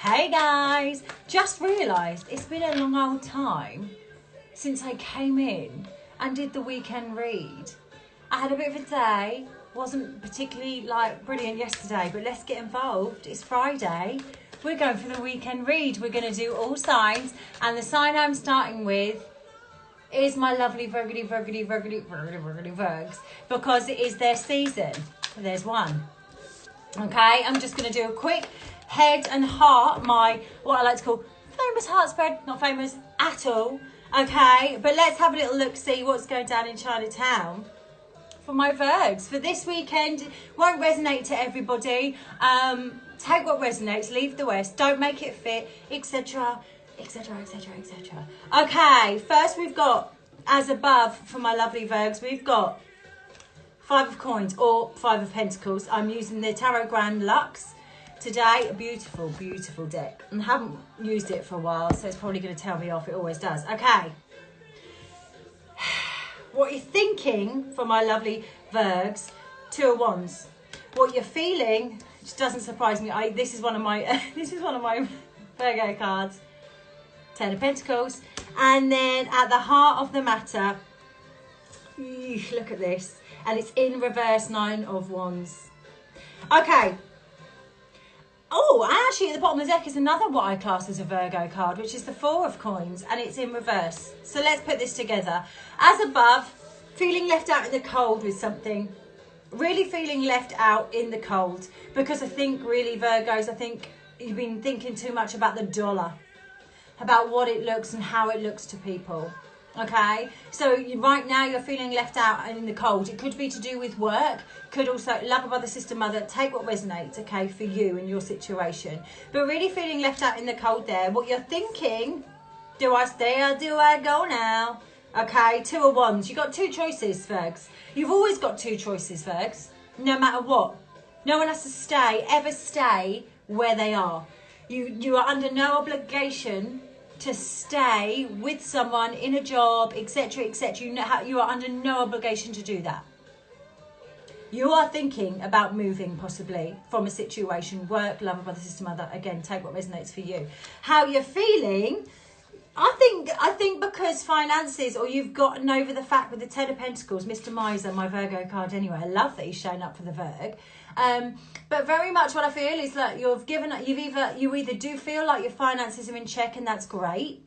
Hey guys, just realised it's been a long old time since I came in and did the weekend read. I had a bit of a day, wasn't particularly brilliant yesterday, but let's get involved. It's Friday, we're going for the weekend read. We're going to do all signs, and the sign I'm starting with is my lovely Virgity Virgs, because it is their season. There's one. Okay, I'm just going to do a quick head and heart, what I like to call famous heart spread, not famous at all. Okay, but let's have a little look, see what's going down in Chinatown for my Virgs for this weekend. Won't resonate to everybody. Take what resonates, leave the rest, don't make it fit, etc, etc, etc, etc. Okay, first we've got, as above, for my lovely Virgs, we've got 5 of coins or 5 of pentacles. I'm using the Tarot Grand Luxe today. A beautiful, beautiful deck, and haven't used it for a while, so it's probably going to tell me off. It always does. Okay, what you're thinking for my lovely Virgs, 2 of Wands. What you're feeling, which doesn't surprise me. This is one of my this is one of my Virgo cards. 10 of Pentacles, and then at the heart of the matter, look at this, and it's in reverse, 9 of Wands. Okay. Oh, actually at the bottom of the deck is another what I class as a Virgo card, which is the 4 of Coins, and it's in reverse. So let's put this together. As above, feeling left out in the cold with something. Really feeling left out in the cold, because I think really, Virgos, I think you've been thinking too much about the dollar, about what it looks and how it looks to people. Okay, so right now you're feeling left out and in the cold. It could be to do with work, could also love, brother, sister, mother. Take what resonates, okay, for you and your situation, but really feeling left out in the cold there. What you're thinking, do I stay or do I go now? Okay, 2 of Wands. You've got 2 choices, Virgs. You've always got 2 choices, Virgs, no matter what. No one has to ever stay where they are. You are under no obligation to stay with someone in a job, etc, etc. You are under no obligation to do that. You are thinking about moving, possibly, from a situation, work, lover, brother, sister, mother. Again, take what resonates for you. How you're feeling, I think because finances, or you've gotten over the fact with the 10 of Pentacles, Mr. Miser, my Virgo card anyway. I love that he's showing up for the Virg. But very much what I feel is that you either do feel like your finances are in check, and that's great,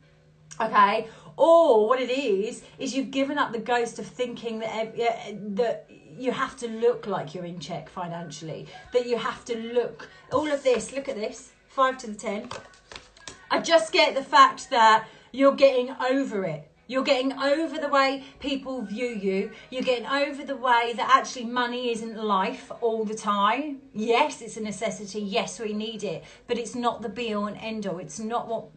okay, or what it is you've given up the ghost of thinking that you have to look like you're in check financially, that you have to look, all of this, look at this, 5 to the 10. I just get the fact that you're getting over it. You're getting over the way people view you. You're getting over the way that actually money isn't life all the time. Yes, it's a necessity. Yes, we need it. But it's not the be all and end all. It's not what...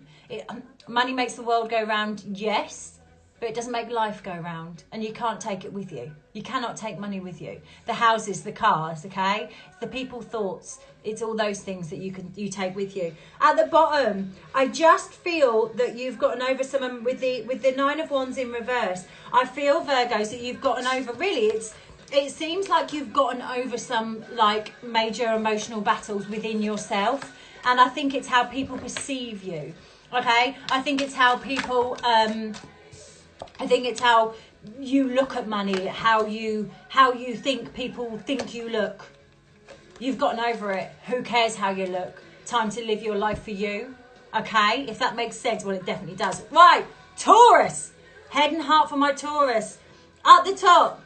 money makes the world go round, yes. But it doesn't make life go round. And you can't take it with you. You cannot take money with you. The houses, the cars, okay? It's the people thoughts. It's all those things that you take with you. At the bottom, I just feel that you've gotten over some with the 9 of Wands in reverse. I feel, Virgos, that you've gotten over, really, it seems like you've gotten over some major emotional battles within yourself. And I think it's how people perceive you. Okay? I think it's how people I think it's how you look at money, how you think people think you look. You've gotten over it. Who cares how you look? Time to live your life for you. Okay? If that makes sense, well, it definitely does. Right, Taurus. Head and heart for my Taurus. At the top,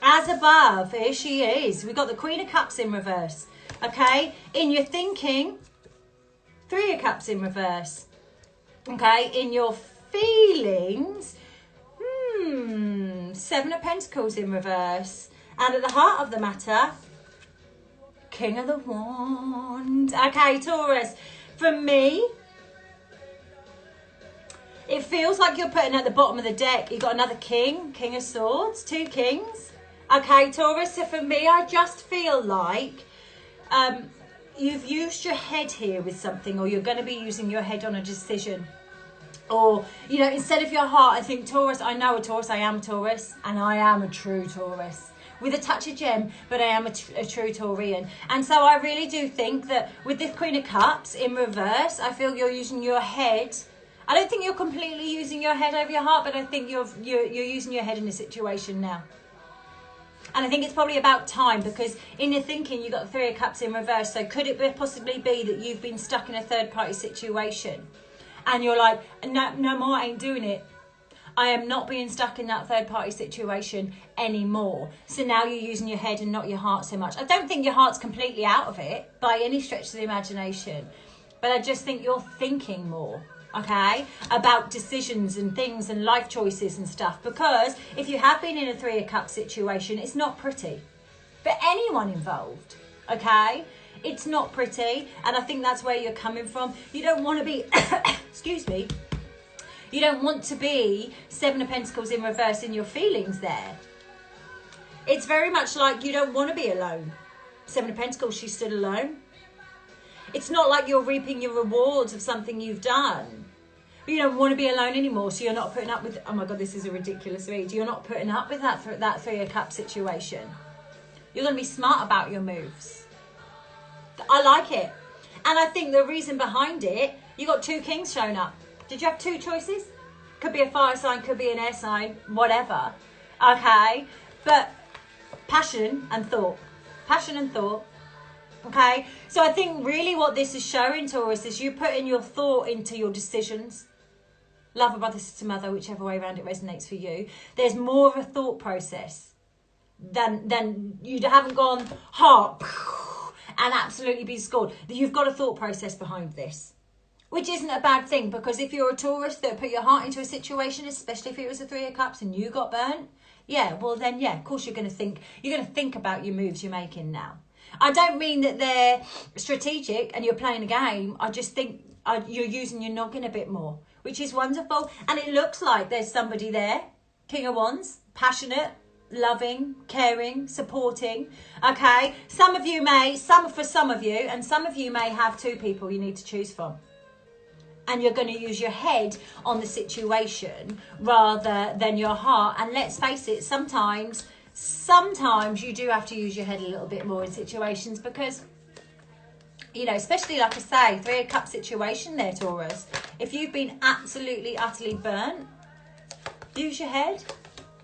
as above, here she is. We've got the Queen of Cups in reverse. Okay? In your thinking, 3 of Cups in reverse. Okay? In your feelings, 7 of Pentacles in reverse. And at the heart of the matter, King of the Wand. Okay, Taurus. For me, it feels like you're putting at the bottom of the deck, you've got another king, King of Swords, 2 kings. Okay, Taurus. So for me, I just feel like you've used your head here with something, or you're going to be using your head on a decision. Or, you know, instead of your heart, I think Taurus, I know a Taurus, I am Taurus, and I am a true Taurus. with a touch of gem, but I am a true Taurian. And so I really do think that with this Queen of Cups in reverse, I feel you're using your head. I don't think you're completely using your head over your heart, but I think you're using your head in a situation now. And I think it's probably about time, because in your thinking, you've got the Three of Cups in reverse. So could it possibly be that you've been stuck in a third-party situation? And you're like, no more, I ain't doing it. I am not being stuck in that third-party situation anymore. So now you're using your head and not your heart so much. I don't think your heart's completely out of it by any stretch of the imagination. But I just think you're thinking more, okay, about decisions and things and life choices and stuff. Because if you have been in a Three of Cups situation, it's not pretty for anyone involved, okay? It's not pretty, and I think that's where you're coming from. You don't want to be, excuse me, you don't want to be Seven of Pentacles in reverse in your feelings there. It's very much like you don't want to be alone. Seven of Pentacles, she stood alone. It's not like you're reaping your rewards of something you've done. But you don't want to be alone anymore, so you're not putting up with, oh my God, this is a ridiculous read. You're not putting up with that Three of Cups situation. You're going to be smart about your moves. I like it. And I think the reason behind it, you got two kings showing up. Did you have two choices? Could be a fire sign, could be an air sign, whatever. Okay? But passion and thought. Passion and thought. Okay? So I think really what this is showing, Taurus, is you putting your thought into your decisions. Lover, brother, sister, mother, whichever way around it resonates for you. There's more of a thought process than you haven't gone heart and absolutely be scored. You've got a thought process behind this, which isn't a bad thing, because if you're a Taurus that put your heart into a situation, especially if it was a Three of Cups and you got burnt, yeah, well then, yeah, of course you're going to think about your moves you're making now. I don't mean that they're strategic and you're playing a game. I just think you're using your noggin a bit more, which is wonderful. And it looks like there's somebody there, King of Wands, passionate, loving, caring, supporting. Okay, for some of you may have two people you need to choose from, and you're going to use your head on the situation rather than your heart. And let's face it, sometimes you do have to use your head a little bit more in situations, because you know, especially like I say, Three of Cups situation there, Taurus, if you've been absolutely utterly burnt, use your head.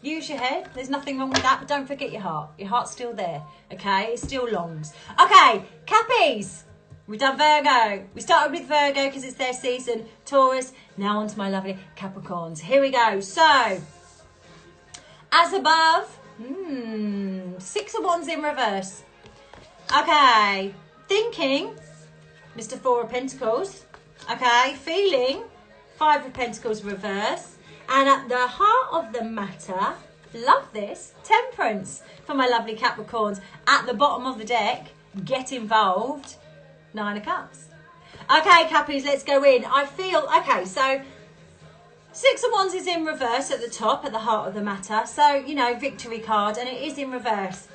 Use your head. There's nothing wrong with that, but don't forget your heart. Your heart's still there, okay? It still longs. Okay, Cappies. We've done Virgo. We started with Virgo because it's their season. Taurus. Now on to my lovely Capricorns. Here we go. So, as above, Six of Wands in reverse. Okay, thinking, Mr. Four of Pentacles. Okay, feeling, Five of Pentacles reverse. And at the heart of the matter, love this, Temperance for my lovely Capricorns. At the bottom of the deck, get involved, Nine of Cups. Okay, Cappies, let's go in. I feel, okay, so Six of Wands is in reverse at the top, at the heart of the matter. So, you know, victory card, and it is in reverse.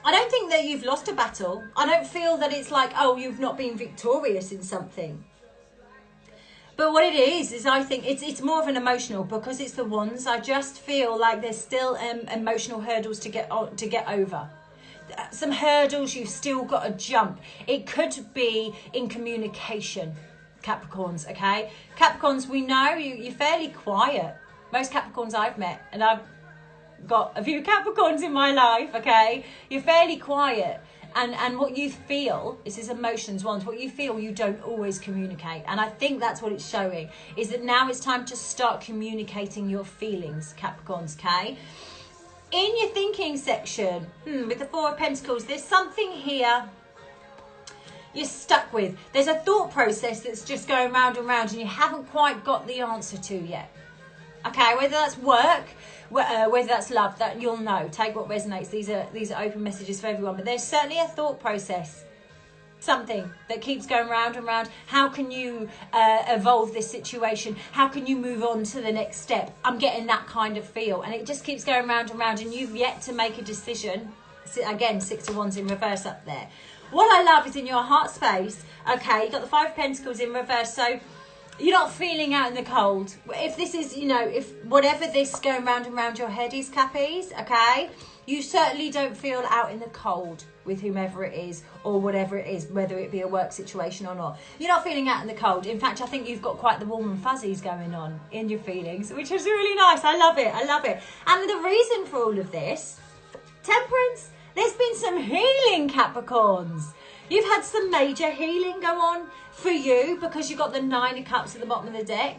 I don't think that you've lost a battle. I don't feel that it's like, oh, you've not been victorious in something. But what it is I think it's more of an emotional, because it's the Wands. I just feel like there's still emotional hurdles to get over. Some hurdles you've still got to jump. It could be in communication, Capricorns, okay? Capricorns, we know you're fairly quiet. Most Capricorns I've met, and I've got a few Capricorns in my life, okay? You're fairly quiet. And what you feel, this is emotions, Wands, what you feel you don't always communicate. And I think that's what it's showing, is that now it's time to start communicating your feelings, Capricorns, okay? In your thinking section, with the Four of Pentacles, there's something here you're stuck with. There's a thought process that's just going round and round and you haven't quite got the answer to yet. Okay, whether that's work, whether that's love, that you'll know. Take what resonates. These are open messages for everyone. But there's certainly a thought process, something that keeps going round and round. How can you evolve this situation? How can you move on to the next step? I'm getting that kind of feel. And it just keeps going round and round, and you've yet to make a decision. Again, Six of Wands in reverse up there. What I love is in your heart space, okay, you've got the Five of Pentacles in reverse. So you're not feeling out in the cold. If this is, you know, if whatever this going round and round your head is, Cappies, okay, You certainly don't feel out in the cold with whomever it is or whatever it is, whether it be a work situation or not. You're not feeling out in the cold. In fact, I think you've got quite the warm and fuzzies going on in your feelings, which is really nice. I love it. I love it. And the reason for all of this, Temperance, there's been some healing, Capricorns. You've had some major healing go on for you because you've got the 9 of Cups at the bottom of the deck.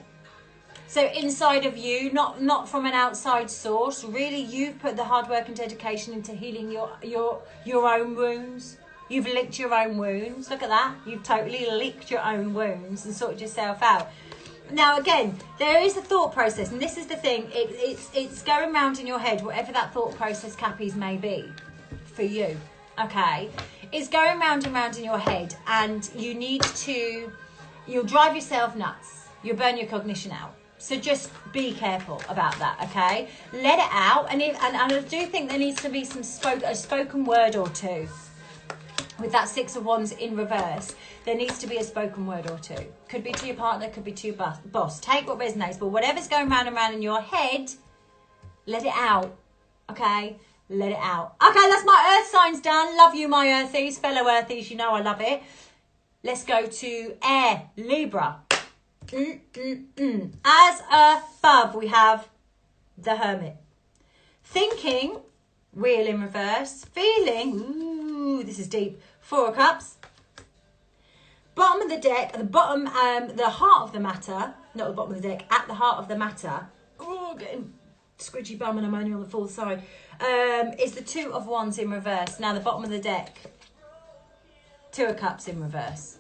So inside of you, not from an outside source, really you've put the hard work and dedication into healing your own wounds. You've licked your own wounds. Look at that. You've totally licked your own wounds and sorted yourself out. Now again, there is a thought process, and this is the thing, it's going round in your head, whatever that thought process, Cappies, may be for you, okay? It's going round and round in your head, and you'll drive yourself nuts. You'll burn your cognition out. So just be careful about that, okay? Let it out, and I do think there needs to be a spoken word or two. With that 6 of Wands in reverse, there needs to be a spoken word or two. Could be to your partner, could be to your boss. Take what resonates, but whatever's going round and round in your head, let it out, okay? Let it out. Okay, that's my earth signs done. Love you, my earthies, fellow earthies, you know I love it. Let's go to air, Libra. As above, we have the Hermit. Thinking, Wheel in reverse. Feeling, ooh, this is deep, 4 of Cups. Bottom of the deck, at the bottom, the heart of the matter, not the bottom of the deck, at the heart of the matter. Oh, getting squidgy bum and I'm only on the 4th side. Is the 2 of Wands in reverse. Now the bottom of the deck, 2 of Cups in reverse.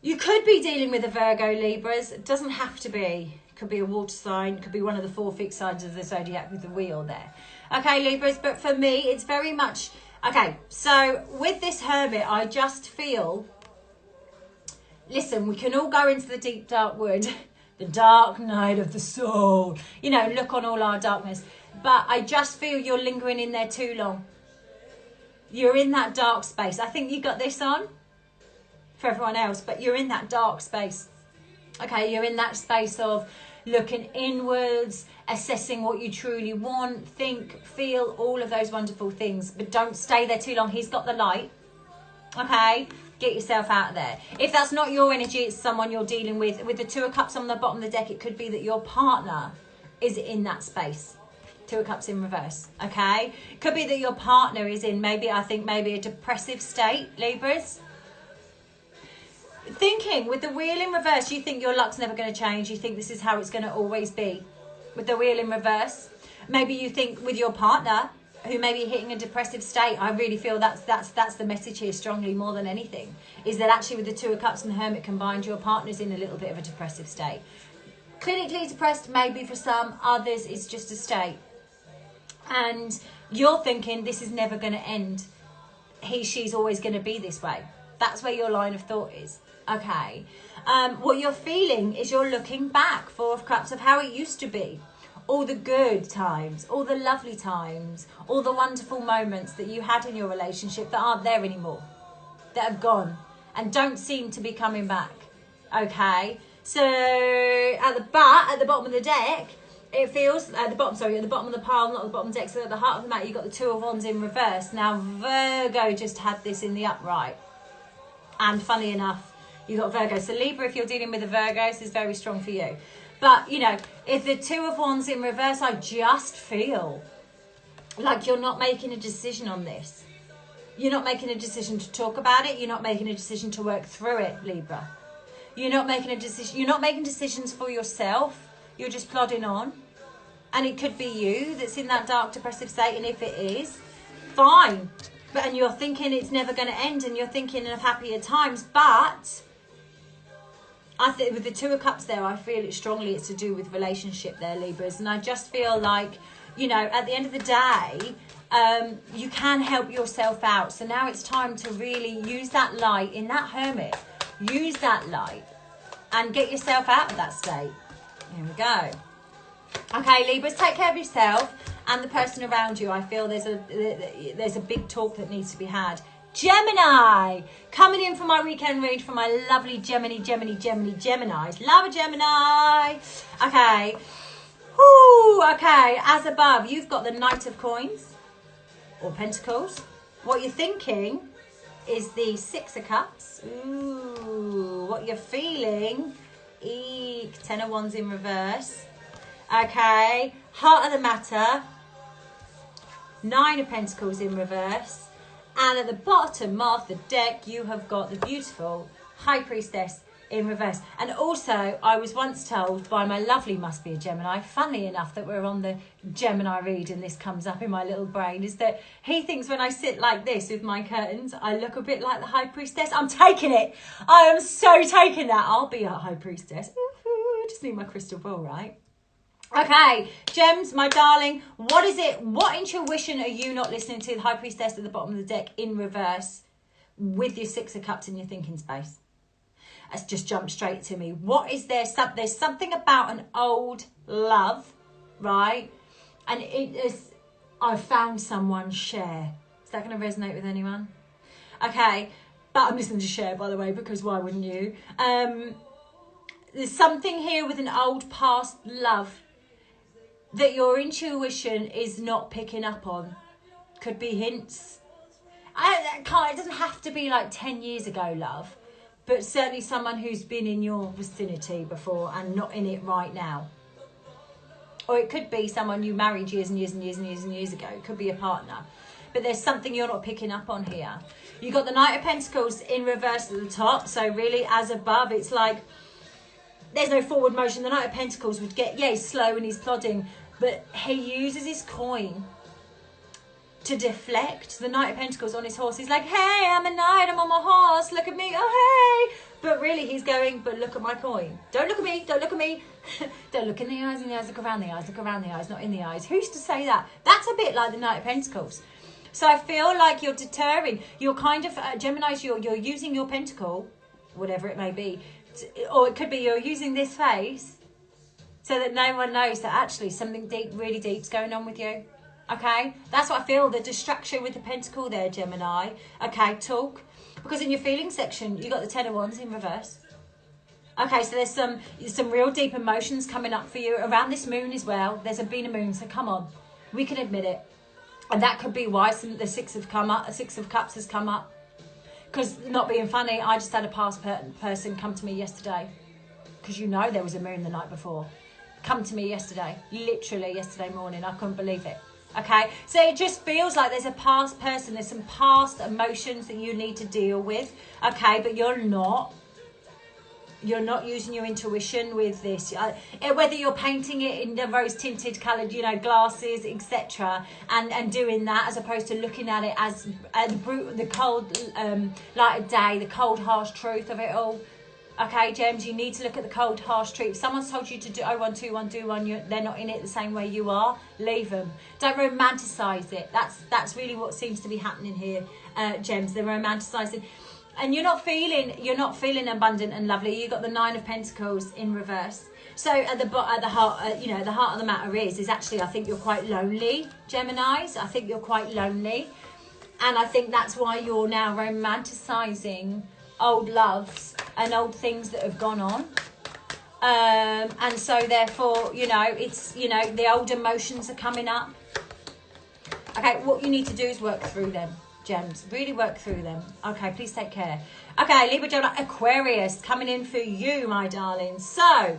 You could be dealing with a Virgo, Libras. It doesn't have to be. It could be a water sign. It could be one of the 4 fixed signs of the zodiac with the wheel there. Okay, Libras, but for me, it's very much... Okay, so with this Hermit, I just feel... Listen, we can all go into the deep, dark wood. The dark night of the soul. You know, look on all our darkness. But I just feel you're lingering in there too long. You're in that dark space. I think you got this on for everyone else, but you're in that dark space. Okay, you're in that space of looking inwards, assessing what you truly want, think, feel, all of those wonderful things, but don't stay there too long. He's got the light. Okay, get yourself out of there. If that's not your energy, it's someone you're dealing with. With the 2 of Cups on the bottom of the deck, it could be that your partner is in that space. 2 of Cups in reverse, okay? Could be that your partner is in maybe a depressive state, Libras. Thinking with the wheel in reverse, you think your luck's never going to change. You think this is how it's going to always be. With the wheel in reverse, maybe you think with your partner who may be hitting a depressive state. I really feel that's the message here strongly more than anything. Is that actually with the 2 of Cups and the Hermit combined, your partner's in a little bit of a depressive state. Clinically depressed, maybe for some. Others, it's just a state. And you're thinking this is never going to end. She's always going to be this way. That's where your line of thought is. Okay. What you're feeling is you're looking back, 4 of Cups, of how it used to be. All the good times, all the lovely times, all the wonderful moments that you had in your relationship that aren't there anymore, that are gone and don't seem to be coming back. Okay. So at the bottom of the deck, it feels at the bottom of the pile, not the bottom of the deck. So at the heart of the mat, you've got the 2 of Wands in reverse. Now Virgo just had this in the upright. And funny enough, you got Virgo. So Libra, if you're dealing with a Virgo, this is very strong for you. But, you know, if the 2 of Wands in reverse, I just feel like you're not making a decision on this. You're not making a decision to talk about it. You're not making a decision to work through it, Libra. You're not making a decision. You're not making decisions for yourself. You're just plodding on. And it could be you that's in that dark, depressive state. And if it is, fine. And you're thinking it's never going to end and you're thinking of happier times. But I think with the 2 of Cups there, I feel it strongly it's to do with relationship there, Libras. And I just feel like, you know, at the end of the day, you can help yourself out. So now it's time to really use that light in that Hermit. Use that light and get yourself out of that state. Here we go. Okay, Libras, take care of yourself and the person around you. I feel there's a big talk that needs to be had. Gemini, coming in for my weekend read for my lovely Geminis. Love a Gemini. Okay. Ooh, okay, as above, you've got the Knight of Coins or Pentacles. What you're thinking is the Six of Cups. Ooh, what you're feeling, eek, Ten of Wands in reverse. Okay, Heart of the Matter, Nine of Pentacles in reverse. And at the bottom of the deck, you have got the beautiful High Priestess in reverse. And also, I was once told by my lovely must be a Gemini, funnily enough that we're on the Gemini read and this comes up in my little brain, is that he thinks when I sit like this with my curtains, I look a bit like the High Priestess. I'm taking it. I am so taking that. I'll be a High Priestess. Just need my crystal ball, right? Okay, Gems, my darling, what is it? What intuition are you not listening to? The High Priestess at the bottom of the deck in reverse with your Six of Cups in your thinking space. Let's just jump straight to me. What is there? There's something about an old love, right? And it is, I found someone, Cher. Is that going to resonate with anyone? Okay, but I'm listening to Cher, by the way, because why wouldn't you? There's something here with an old past love that your intuition is not picking up on. Could be hints. It doesn't have to be like 10 years ago, love. But certainly someone who's been in your vicinity before and not in it right now. Or it could be someone you married years and years and years and years and years ago. It could be a partner. But there's something you're not picking up on here. You got the Knight of Pentacles in reverse at the top. So really, as above, it's like there's no forward motion. The Knight of Pentacles would get, yeah, he's slow and he's plodding. But he uses his coin to deflect. The Knight of Pentacles on his horse. He's like, hey, I'm a knight, I'm on my horse, look at me, oh, hey. But really he's going, but look at my coin. Don't look at me, don't look at me. Don't look in the eyes, look around the eyes, look around the eyes, not in the eyes. Who's to say that? That's a bit like the Knight of Pentacles. So I feel like you're deterring. You're kind of, Geminis, you're using your pentacle, whatever it may be, or it could be you're using this face so that no one knows that actually something deep, really deep's going on with you. Okay, that's what I feel, the distraction with the pentacle there, Gemini. Okay, talk. Because in your feeling section, you got the Ten of Wands in reverse. Okay, so there's some real deep emotions coming up for you around this moon as well. There's been a moon, so come on, we can admit it. And that could be why the Six of Cups has come up. Because, not being funny, I just had a past person come to me yesterday. Because you know there was a moon the night before. Come to me yesterday, literally yesterday morning. I couldn't believe it. Okay, so it just feels like there's a past person, there's some past emotions that you need to deal with. Okay, but you're not using your intuition with this. Whether you're painting it in the rose tinted coloured, glasses, etc., and doing that as opposed to looking at it as the cold light of day, the cold harsh truth of it all. Okay, Gems, you need to look at the cold, harsh truth. If someone's told you to do 0121, do one, they're not in it the same way you are, leave them. Don't romanticise it. That's really what seems to be happening here, Gems. They're romanticising. And you're not feeling abundant and lovely. You got the Nine of Pentacles in reverse. So at the heart, the heart of the matter is actually, I think you're quite lonely, Geminis. I think you're quite lonely. And I think that's why you're now romanticising old loves and old things that have gone on, and so therefore it's the old emotions are coming up. Okay, what you need to do is work through them, Gems. Really work through them. Okay, please take care. Okay, Libra, Gemini, Aquarius coming in for you, my darling. So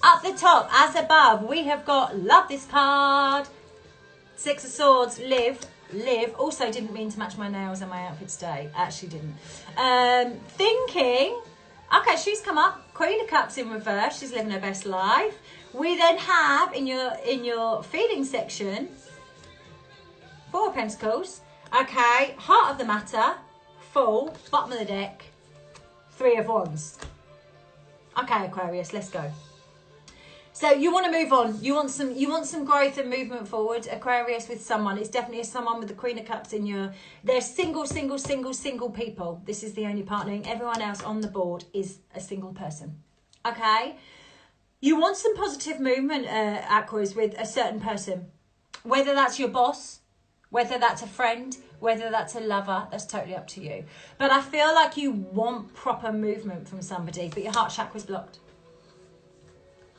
up the top as above, we have got, love this card, Six of Swords, live. Also didn't mean to match my nails and my outfit today. Actually didn't. Thinking, okay, she's come up. Queen of Cups in reverse. She's living her best life. We then have in your feeling section, Four of Pentacles. Okay, Heart of the Matter, full, bottom of the deck, Three of Wands. Okay, Aquarius, let's go. So you want to move on. You want some growth and movement forward, Aquarius, with someone. It's definitely someone with the Queen of Cups in your... They're single people. This is the only partnering. Everyone else on the board is a single person. Okay? You want some positive movement, Aquarius, with a certain person. Whether that's your boss, whether that's a friend, whether that's a lover, that's totally up to you. But I feel like you want proper movement from somebody, but your heart chakra's blocked.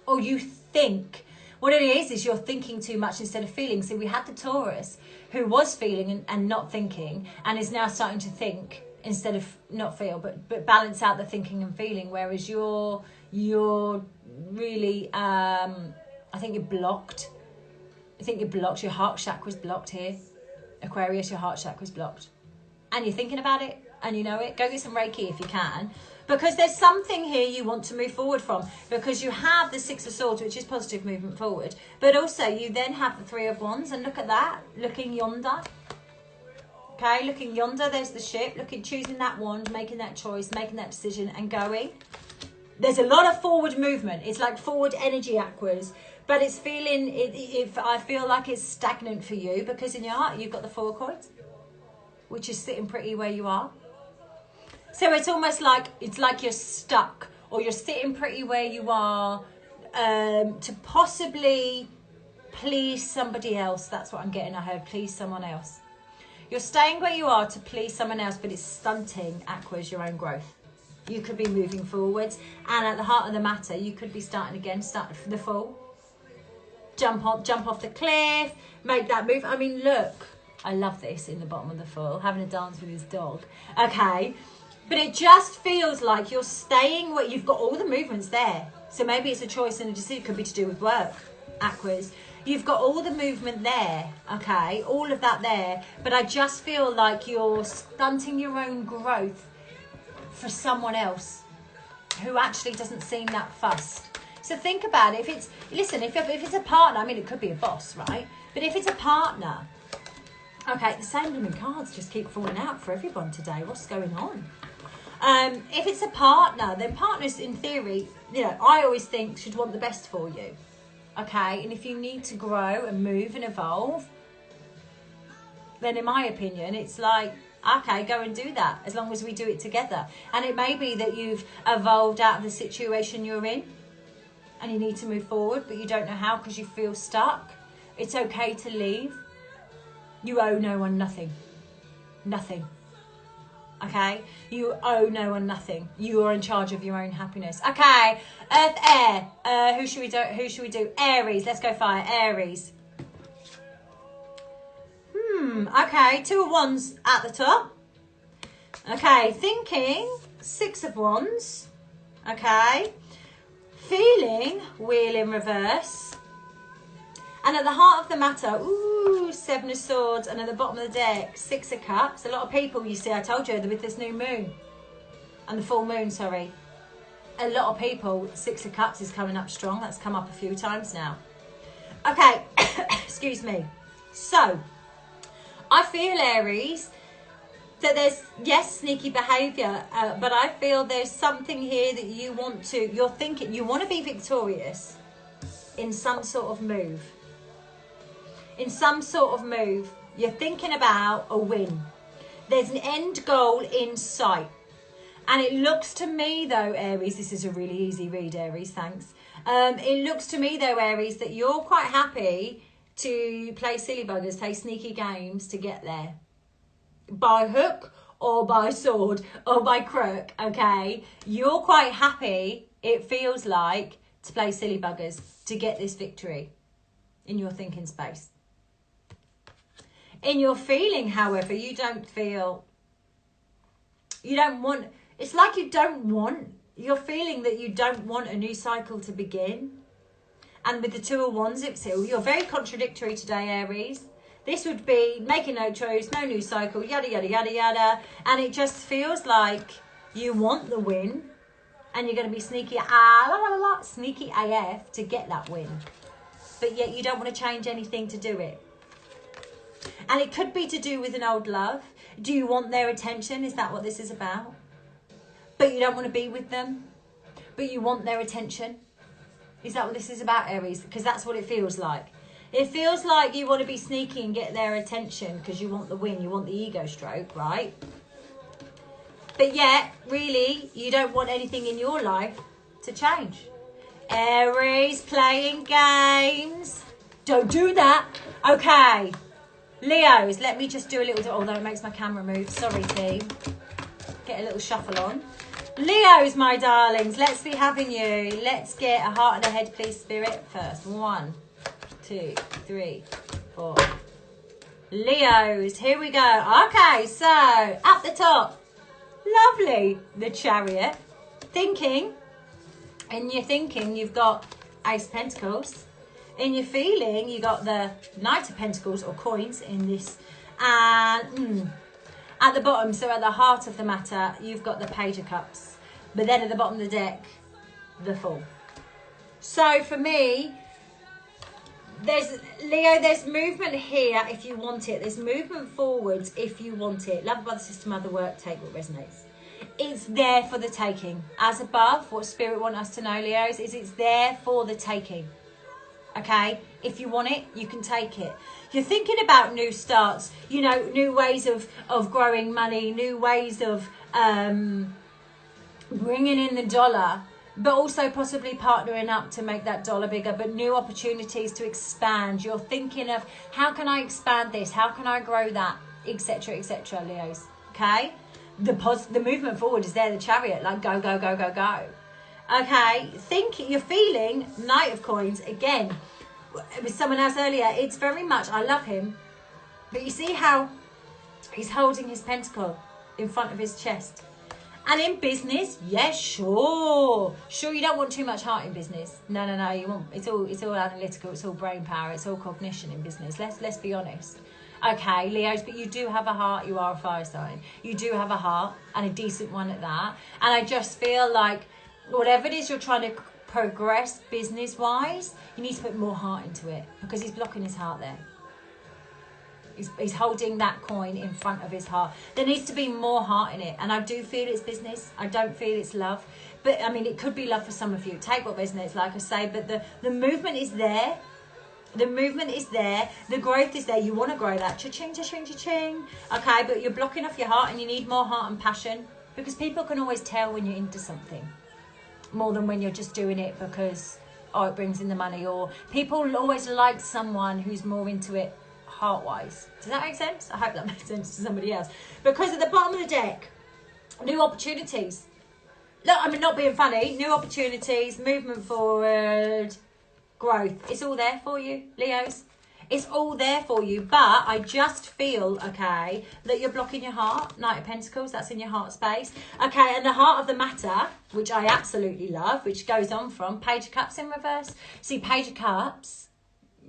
Or you think, What it is you're thinking too much instead of feeling. So we had the Taurus who was feeling and not thinking, and is now starting to think instead of not feel, but balance out the thinking and feeling. Whereas you're really, I think you're blocked. I think you're blocked. Your heart chakra's blocked here. Aquarius, your heart chakra's blocked. And you're thinking about it and you know it. Go get some Reiki if you can. Because there's something here you want to move forward from. Because you have the Six of Swords, which is positive movement forward. But also you then have the Three of Wands. And look at that. Looking yonder. Okay, looking yonder. There's the ship. Looking, choosing that wand, making that choice, making that decision and going. There's a lot of forward movement. It's like forward energy, Aquas. But it's feeling, if I feel like it's stagnant for you. Because in your heart, you've got the Four of Coins, which is sitting pretty where you are. So it's almost like, it's like you're stuck, or you're sitting pretty where you are, to possibly please somebody else. That's what I'm getting. I heard please someone else. You're staying where you are to please someone else, but it's stunting, Aquas, your own growth. You could be moving forwards, and at the heart of the matter, you could be starting again, start from the fall. Jump off the cliff, make that move. I mean, look, I love this in the bottom of the Fool, having a dance with his dog. Okay. But it just feels like you're staying where you've got all the movements there. So maybe it's a choice and a decision. It could be to do with work, Aquas. You've got all the movement there, okay? All of that there. But I just feel like you're stunting your own growth for someone else who actually doesn't seem that fussed. So think about it. If it's, listen, if it's a partner, I mean, it could be a boss, right? But if it's a partner, okay, the same blooming cards just keep falling out for everyone today. What's going on? If it's a partner, then partners, in theory, you know, I always think should want the best for you. Okay, and if you need to grow and move and evolve, then in my opinion, it's like, okay, go and do that, as long as we do it together. And it may be that you've evolved out of the situation you're in and you need to move forward, but you don't know how because you feel stuck. It's okay to leave. You owe no one nothing. Nothing. Okay, you owe no one nothing. You are in charge of your own happiness. Okay, Earth, Air. Who should we do? Aries. Let's go fire. Aries. Okay, Two of Wands at the top. Okay, thinking Six of Wands. Okay, feeling Wheel in reverse. And at the heart of the matter, ooh, Seven of Swords. And at the bottom of the deck, Six of Cups. A lot of people, you see, I told you, with this new moon. And the full moon, sorry. A lot of people, Six of Cups is coming up strong. That's come up a few times now. Okay, excuse me. So, I feel, Aries, that there's, yes, sneaky behaviour. But I feel there's something here that you want to, you're thinking, you want to be victorious in some sort of move. In some sort of move, you're thinking about a win. There's an end goal in sight. And it looks to me, though, Aries, this is a really easy read, Aries, thanks. It looks to me, though, Aries, that you're quite happy to play silly buggers, play sneaky games to get there. By hook or by sword or by crook, okay? You're quite happy, it feels like, to play silly buggers to get this victory in your thinking space. In your feeling, however, you don't feel, you don't want, it's like you don't want, you're feeling that you don't want a new cycle to begin. And with the Two of Wands, you're very contradictory today, Aries. This would be making no choice, no new cycle, yada, yada, yada, yada. And it just feels like you want the win and you're going to be sneaky, sneaky AF to get that win. But yet you don't want to change anything to do it. And it could be to do with an old love. Do you want their attention? Is that what this is about? But you don't want to be with them. But you want their attention. Is that what this is about, Aries? Because that's what it feels like. It feels like you want to be sneaky and get their attention because you want the win. You want the ego stroke, right? But yet, really, you don't want anything in your life to change. Aries, playing games. Don't do that. Okay. Leos, let me just do a little, although it makes my camera move. Sorry, team. Get a little shuffle on. Leos, my darlings, let's be having you. Let's get a heart and a head, please, Spirit, first. 1, 2, 3, 4. Leos, here we go. Okay, so at the top, lovely, the Chariot. Thinking, in your thinking, you've got Ace of Pentacles. In your feeling, you got the Knight of Pentacles or coins in this. And at the bottom, so at the heart of the matter, you've got the Page of Cups. But then at the bottom of the deck, the Fool. So for me, there's movement here if you want it. There's movement forwards if you want it. Love, brother, sister, mother, work, take what resonates. It's there for the taking. As above, what Spirit want us to know, Leos, is it's there for the taking. Okay? If you want it, you can take it. You're thinking about new starts, you know, new ways of growing money, new ways of bringing in the dollar, but also possibly partnering up to make that dollar bigger, but new opportunities to expand. You're thinking of, how can I expand this? How can I grow that? Etc., etc., Leos. Okay? The movement forward is there, the Chariot, like go, go, go, go, go. Okay? You're feeling Knight of Coins, again, with someone else earlier. It's very much, I love him, but you see how he's holding his pentacle in front of his chest. And in business, yes, sure, you don't want too much heart in business. No, you want, it's all analytical, it's all brain power, it's all cognition in business. Let's be honest. Okay, Leos, but you do have a heart. You are a fire sign. You do have a heart, and a decent one at that. And I just feel like whatever it is you're trying to progress business wise, you need to put more heart into it, because he's blocking his heart there. He's holding that coin in front of his heart. There needs to be more heart in it. And I do feel it's business. I don't feel it's love. But, I mean, it could be love for some of you. Take what resonates, like I say. But the movement is there. The movement is there. The growth is there. You want to grow that. Cha-ching, cha-ching, cha-ching. Okay, but you're blocking off your heart, and you need more heart and passion. Because people can always tell when you're into something. More than when you're just doing it because, oh, it brings in the money. Or people always like someone who's more into it heart-wise. Does that make sense? I hope that makes sense to somebody else. Because at the bottom of the deck, new opportunities. Look, I mean, not being funny. New opportunities, movement forward, growth. It's all there for you, Leos. It's all there for you. But I just feel, okay, that you're blocking your heart. Knight of Pentacles, that's in your heart space. Okay, and the heart of the matter, which I absolutely love, which goes on from Page of Cups in reverse. See, Page of Cups,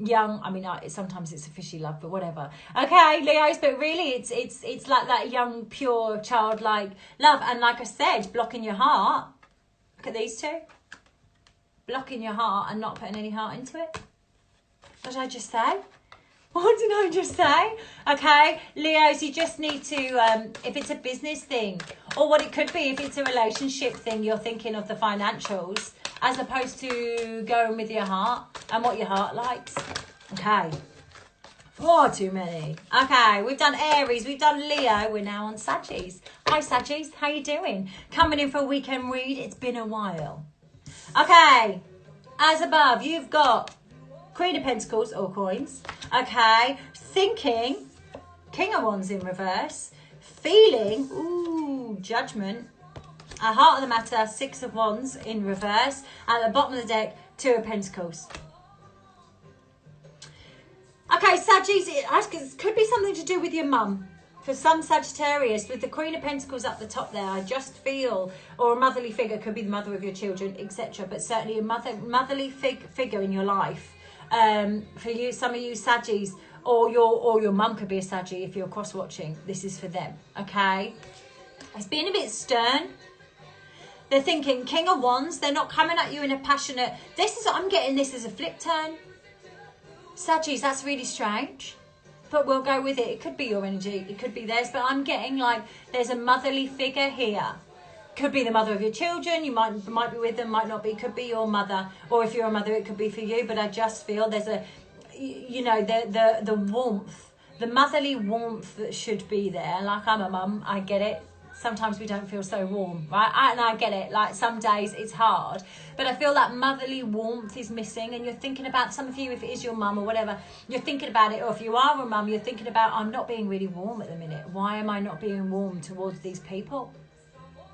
young, I mean, sometimes it's a fishy love, but whatever. Okay, Leos, but really it's like that young, pure, childlike love. And like I said, blocking your heart. Look at these two. Blocking your heart and not putting any heart into it. What did I just say? What did I just say? Okay, Leos, you just need to, if it's a business thing, or what it could be, if it's a relationship thing, you're thinking of the financials, as opposed to going with your heart and what your heart likes. Okay. Far too many. Okay, we've done Aries, we've done Leo, we're now on Saggies. Hi Saggies, how you doing? Coming in for a weekend read, it's been a while. Okay, as above, you've got Queen of Pentacles or coins. Okay, thinking, King of Wands in reverse. Feeling, ooh, Judgment. A Heart of the Matter, Six of Wands in reverse. At the bottom of the deck, Two of Pentacles. Okay, Saggies, it could be something to do with your mum. For some Sagittarius, with the Queen of Pentacles up the top there, I just feel, or a motherly figure, could be the mother of your children, etc. But certainly a motherly figure in your life. For you, some of you Saggies, or your mum could be a Saggy if you're cross-watching. This is for them, okay? It's been a bit stern. They're thinking King of Wands. They're not coming at you in a passionate... I'm getting this as a flip turn. Saggies, that's really strange. But we'll go with it. It could be your energy. It could be theirs. But I'm getting like there's a motherly figure here. Could be the mother of your children. You might be with them, might not be. Could be your mother. Or if you're a mother, it could be for you. But I just feel there's a... You know, the warmth. The motherly warmth that should be there. Like, I'm a mum. I get it. Sometimes we don't feel so warm, right? And I get it. Like, some days it's hard. But I feel that motherly warmth is missing. And you're thinking about, some of you, if it is your mum or whatever, you're thinking about it. Or if you are a mum, you're thinking about, I'm not being really warm at the minute. Why am I not being warm towards these people?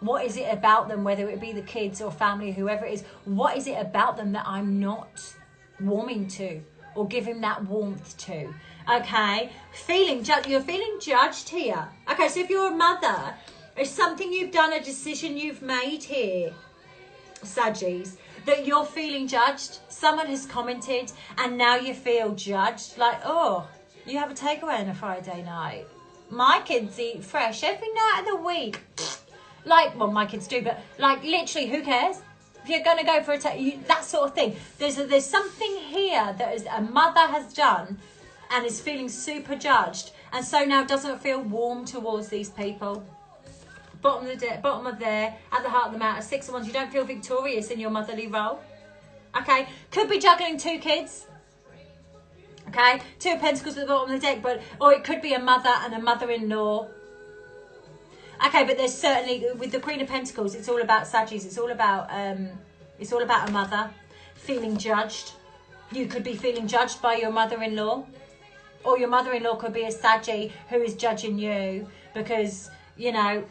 What is it about them, whether it be the kids or family, whoever it is? What is it about them that I'm not warming to? or give him that warmth to. Okay, you're feeling judged here. Okay, so if you're a mother, it's something you've done, a decision you've made here, Saggies, that you're feeling judged. Someone has commented and now you feel judged. Like, oh, you have a takeaway on a Friday night. My kids eat fresh every night of the week. Like, well, my kids do, but like literally, who cares? If you're going to go for that sort of thing. There's something here that a mother has done and is feeling super judged, and so now doesn't feel warm towards these people. Bottom of there, at the heart of the matter, 6 of Wands, you don't feel victorious in your motherly role. Okay, could be juggling 2 kids. Okay, 2 of Pentacles at the bottom of the deck, or it could be a mother and a mother-in-law. Okay, but there's certainly, with the Queen of Pentacles, it's all about Saggies. It's all about a mother feeling judged. You could be feeling judged by your mother-in-law, or your mother-in-law could be a Saggy who is judging you because, you know,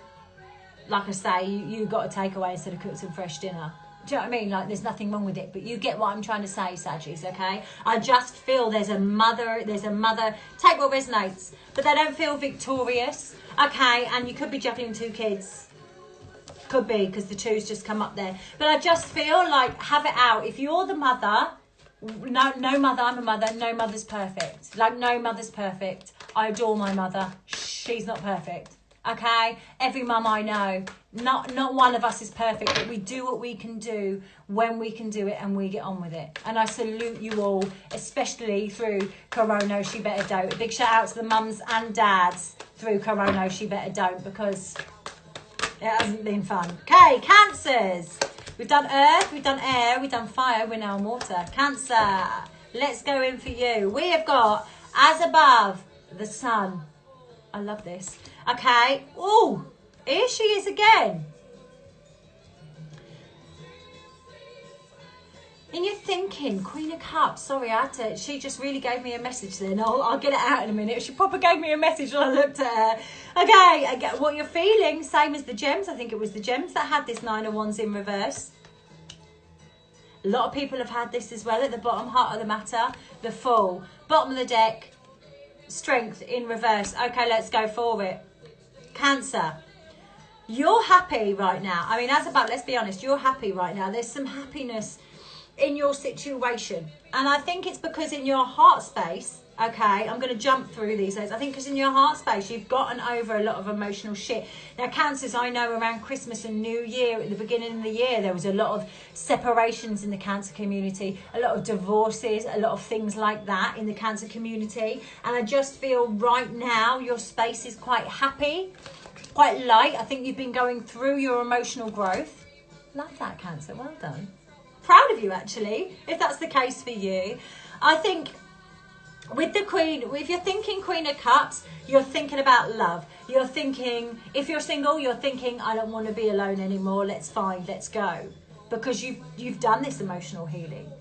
like I say, you got to take away instead of cook some fresh dinner. Do you know what I mean? Like, there's nothing wrong with it, but you get what I'm trying to say, Saggies, okay? I just feel there's a mother, take what resonates, but they don't feel victorious, okay? And you could be juggling 2 kids. Could be, because the 2's just come up there. But I just feel like, have it out. If you're the mother, no mother, I'm a mother, no mother's perfect. Like, no mother's perfect. I adore my mother. She's not perfect. Okay, every mum I know, not one of us is perfect, but we do what we can do when we can do it, and we get on with it. And I salute you all, especially through Corona, She Better Don't. A big shout out to the mums and dads through Corona, She Better Don't, because it hasn't been fun. Okay, Cancers. We've done earth, we've done air, we've done fire, we're now on water. Cancer, let's go in for you. We have got, as above, the sun. I love this. Okay. Oh, here she is again. And you're thinking, Queen of Cups. Sorry, she just really gave me a message then. I'll get it out in a minute. She probably gave me a message when I looked at her. Okay, I get what you're feeling. Same as the gems. I think it was the gems that had this 9 of Wands in reverse. A lot of people have had this as well at the bottom, heart of the matter. The Fool. Bottom of the deck. Strength in reverse. Okay, let's go for it. Cancer, you're happy right now. I mean, as about, let's be honest, you're happy right now. There's some happiness in your situation, and I think it's because in your heart space, okay, I'm going to jump through these days. I think because in your heart space you've gotten over a lot of emotional shit. Now, Cancers, I know around Christmas and New Year, at the beginning of the year, there was a lot of separations in the Cancer community, a lot of divorces, a lot of things like that in the Cancer community. And I just feel right now your space is quite happy, quite light. I think you've been going through your emotional growth. Love that, Cancer. Well done. Proud of you, actually, if that's the case for you. I think with the Queen, if you're thinking Queen of Cups, you're thinking about love. You're thinking, if you're single, you're thinking, I don't want to be alone anymore. Let's find, let's go. Because you've done this emotional healing.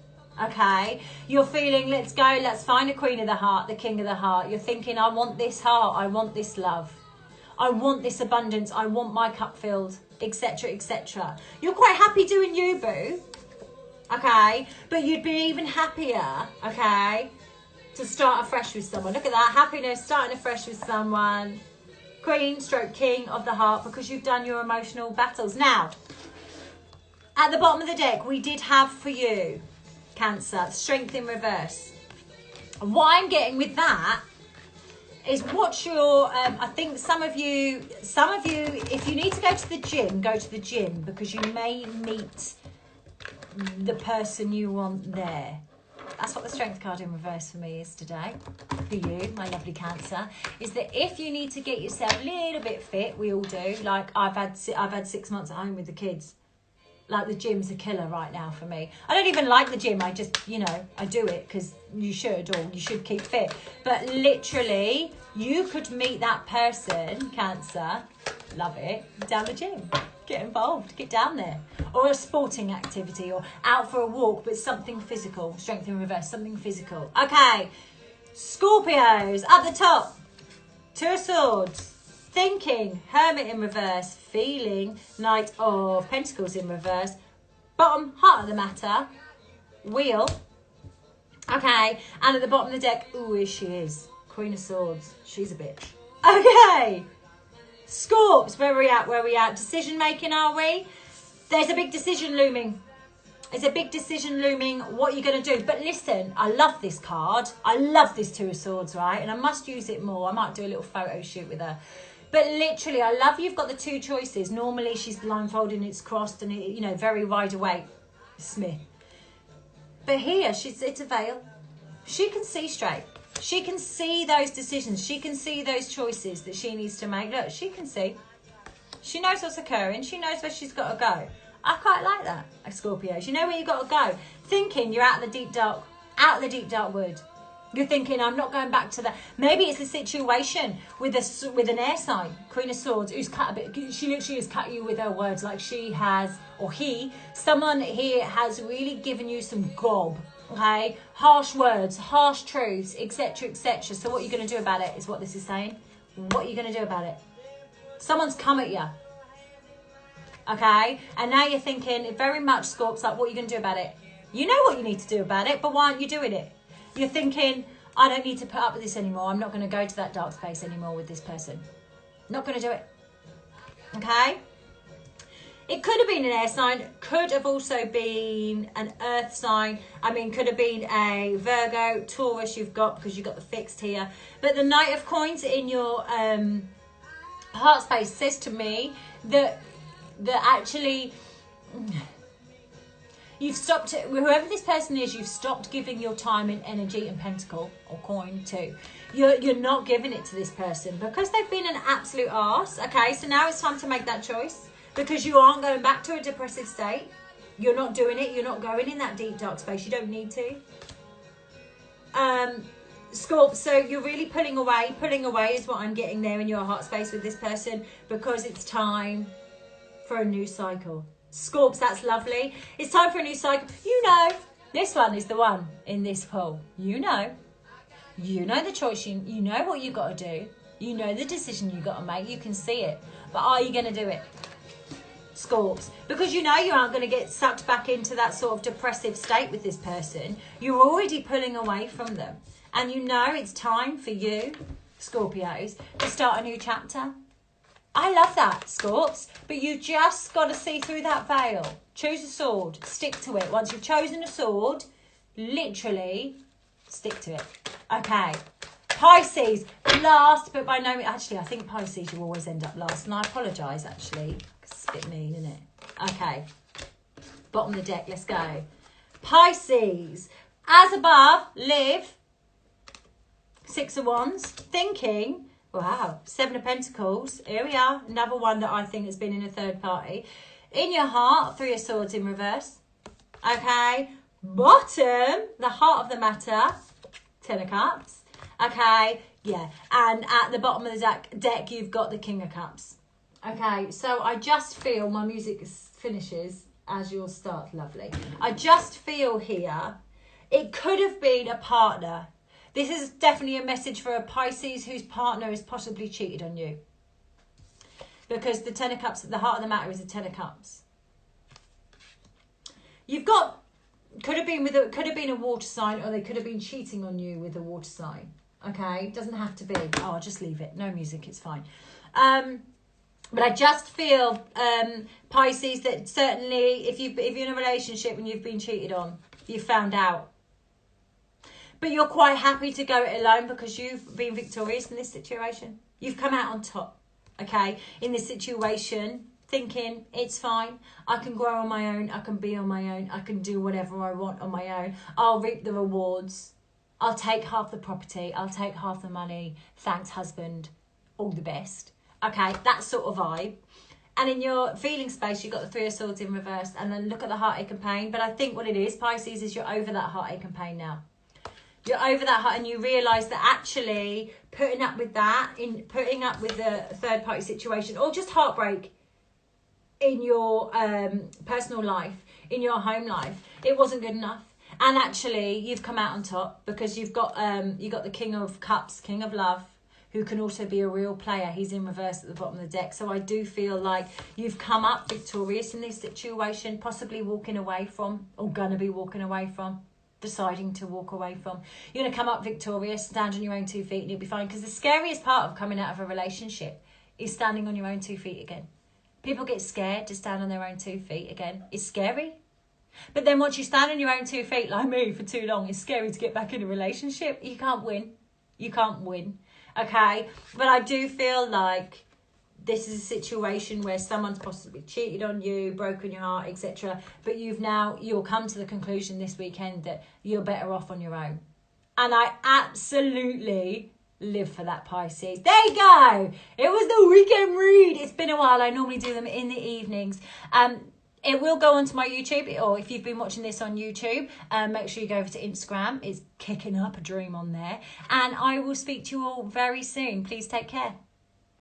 Okay? You're feeling, let's go, let's find a Queen of the Heart, the King of the Heart. You're thinking, I want this heart, I want this love. I want this abundance, I want my cup filled, etc., etc. You're quite happy doing you, boo. Okay? But you'd be even happier, okay, to start afresh with someone. Look at that, happiness, starting afresh with someone. Queen stroke King of the Heart, because you've done your emotional battles. Now, at the bottom of the deck, we did have for you, Cancer, Strength in reverse. And what I'm getting with that is what's your, I think some of you, if you need to go to the gym, go to the gym, because you may meet the person you want there. That's what the Strength card in reverse for me is today. For you, my lovely Cancer, is that if you need to get yourself a little bit fit, we all do. Like I've had 6 months at home with the kids. Like the gym's a killer right now for me. I don't even like the gym. I just, you know, I do it because you should, or you should keep fit. But literally, you could meet that person, Cancer, love it, down the gym. Get involved, get down there. Or a sporting activity, or out for a walk, but something physical. Strength in reverse, something physical. Okay, Scorpios, at the top, 2 of Swords. Thinking, Hermit in reverse. Feeling, Knight of Pentacles in reverse. Bottom, Heart of the Matter. Wheel. Okay, and at the bottom of the deck, ooh, here she is. Queen of Swords. She's a bitch. Ooh, here she is. Queen of Swords. She's a bitch. Okay. Scorps, where we at? Where we at? Decision making, are we? There's a big decision looming. There's a big decision looming. What you're going to do. But listen, I love this card. I love this Two of Swords, right? And I must use it more. I might do a little photo shoot with her. But literally, I love you've got the two choices. Normally, she's blindfolded and it's crossed and, it, you know, very wide awake. Smith. But here, it's a veil. She can see straight. She can see those decisions. She can see those choices that she needs to make. Look, she can see. She knows what's occurring. She knows where she's got to go. I quite like that, Scorpios. You know where you got to go. Thinking you're out of the deep dark wood. You're thinking, I'm not going back to that. Maybe it's a situation with an air sign, Queen of Swords, who's cut a bit. She literally has cut you with her words, like she has, or someone here has really given you some gob. Okay, harsh words, harsh truths, etc., etc. So what are you going to do about it is what this is saying. What are you going to do about it? Someone's come at you. Okay, and now you're thinking very much, Scorps, like what are you going to do about it? You know what you need to do about it, but why aren't you doing it? You're thinking, I don't need to put up with this anymore. I'm not going to go to that dark space anymore with this person. Not going to do it. Okay? It could have been an air sign. Could have also been an earth sign. I mean, could have been a Virgo, Taurus you've got because you've got the fixed here. But the Knight of Coins in your heart space says to me that actually... You've stopped, whoever this person is, you've stopped giving your time and energy and pentacle or coin to. You're not giving it to this person because they've been an absolute arse. Okay, so now it's time to make that choice because you aren't going back to a depressive state. You're not doing it. You're not going in that deep, dark space. You don't need to. Scorp, so you're really pulling away. Pulling away is what I'm getting there in your heart space with this person because it's time for a new cycle. Scorps, that's lovely. It's time for a new cycle. You know, this one is the one in this poll. You know the choice. You know what you got to do. You know the decision you got to make. You can see it. But are you going to do it? Scorps. Because you know you aren't going to get sucked back into that sort of depressive state with this person. You're already pulling away from them. And you know it's time for you, Scorpios, to start a new chapter. I love that, Scorps, but you just got to see through that veil. Choose a sword, stick to it. Once you've chosen a sword, literally stick to it. Okay, Pisces, last but by no means, actually I think Pisces you always end up last, and I apologise actually, it's a bit mean, isn't it? Okay, bottom of the deck, let's go. Pisces, as above, live, Six of Wands, thinking... Wow, Seven of Pentacles. Here we are. Another one that I think has been in a third party. In your heart, Three of Swords in reverse. Okay. Bottom, the heart of the matter, Ten of Cups. Okay. Yeah. And at the bottom of the deck, you've got the King of Cups. Okay. So I just feel my music finishes as yours starts. Lovely. I just feel here, it could have been a partner. This is definitely a message for a Pisces whose partner has possibly cheated on you. Because the Ten of Cups, the heart of the matter is the Ten of Cups. You've got, could have been a water sign, or they could have been cheating on you with a water sign. Okay, doesn't have to be. Oh, I'll just leave it. No music, it's fine. But I just feel, Pisces, that certainly if you're in a relationship and you've been cheated on, you've found out. But you're quite happy to go it alone because you've been victorious in this situation. You've come out on top, okay? In this situation, thinking, it's fine. I can grow on my own. I can be on my own. I can do whatever I want on my own. I'll reap the rewards. I'll take half the property. I'll take half the money. Thanks, husband. All the best. Okay, that sort of vibe. And in your feeling space, you've got the Three of Swords in reverse. And then look at the heartache and pain. But I think what it is, Pisces, is you're over that heartache and pain now. You're over that and you realise that actually putting up with the third party situation or just heartbreak in your personal life, in your home life, it wasn't good enough. And actually you've come out on top because you've got the King of Cups, King of Love, who can also be a real player. He's in reverse at the bottom of the deck. So I do feel like you've come up victorious in this situation, possibly walking away from or gonna be walking away from. deciding to walk away from. You're going to come up victorious, stand on your own 2 feet, and you'll be fine. Because the scariest part of coming out of a relationship is standing on your own 2 feet again. People get scared to stand on their own 2 feet again. It's scary. But then once you stand on your own 2 feet, like me, for too long, it's scary to get back in a relationship. You can't win. You can't win. Okay? But I do feel like this is a situation where someone's possibly cheated on you, broken your heart, etc. But you'll come to the conclusion this weekend that you're better off on your own. And I absolutely live for that, Pisces. There you go. It was the weekend read. It's been a while. I normally do them in the evenings. It will go onto my YouTube, or if you've been watching this on YouTube, make sure you go over to Instagram. It's Kicking Up a Dream on there. And I will speak to you all very soon. Please take care.